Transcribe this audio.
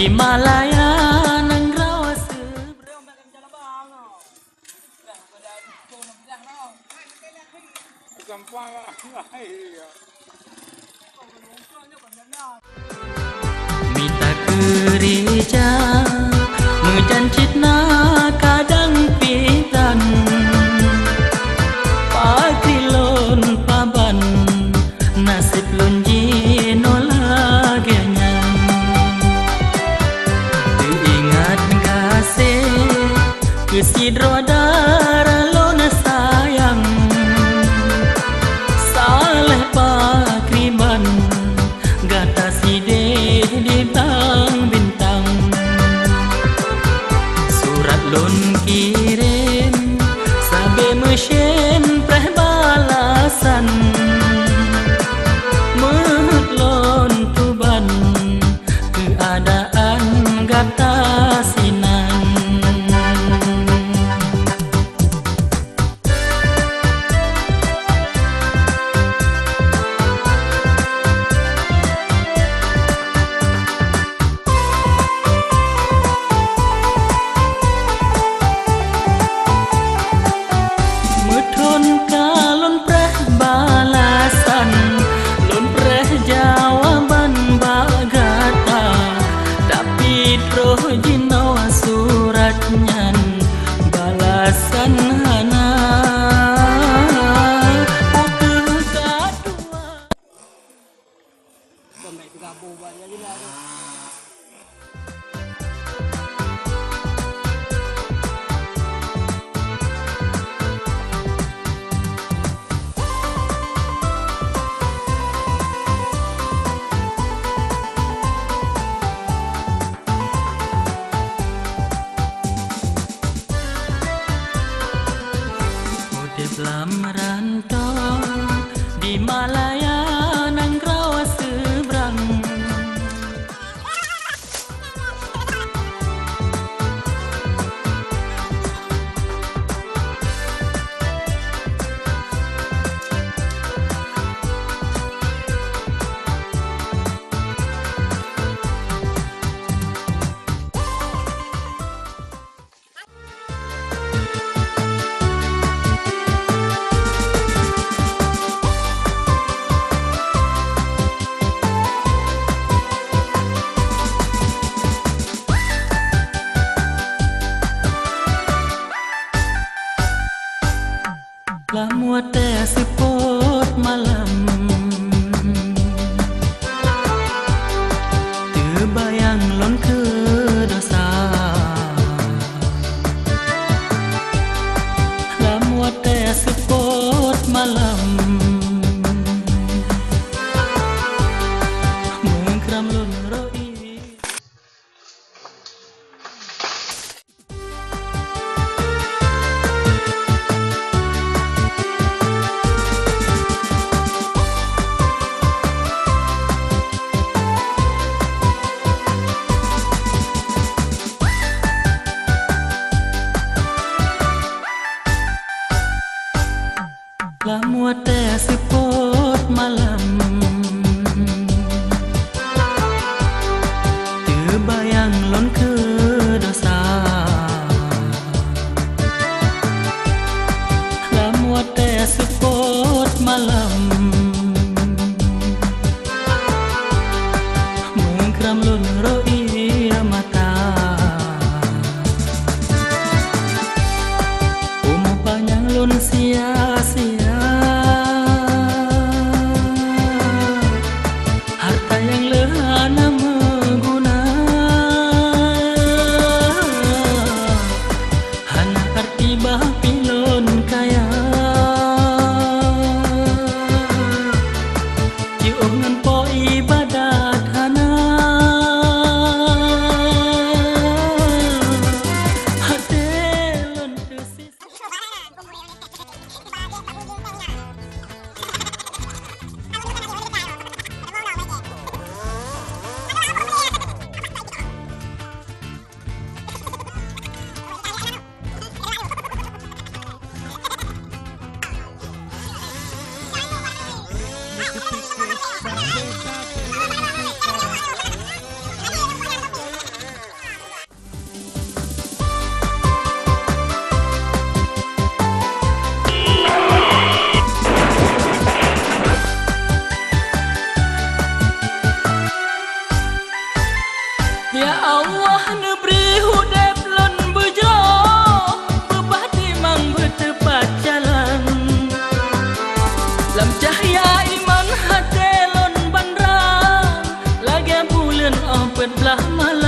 di Malaya nang rawa Mita kerja menjanjitna kadang pitan Pakilon paban nasib lonji nolagenya Teringat kasih kesidro darah lona sayang Saleh pakriban gata side di bintang Surat lon kirim sabe mesin preh balasan Mehlon tuban keadaan gata sinan Kalon preh balasan lon preh jawaban bagata tapi troh jino suratnya balasan hana aku kadua sampai bergabung banyak juga Dalam merantau di Malaya nang rawa seberang Lamuat sepot malam terbayang lon ke dosa Lamuat sepot malam mengkram lon roi Lamuat sepot malam terbayang lon ke dosa Lamuat sepot malam mengkram lon roi mata umur panjang lon sia-sia harta yang lehana mengguna hana arti bah pilon kaya Ciungan po ibadat hana Ya Allah neberi hudep lon bejo bebati mang bertepat jalan lam cahaya iman hati lon bandra lagi bulan ompet belah malam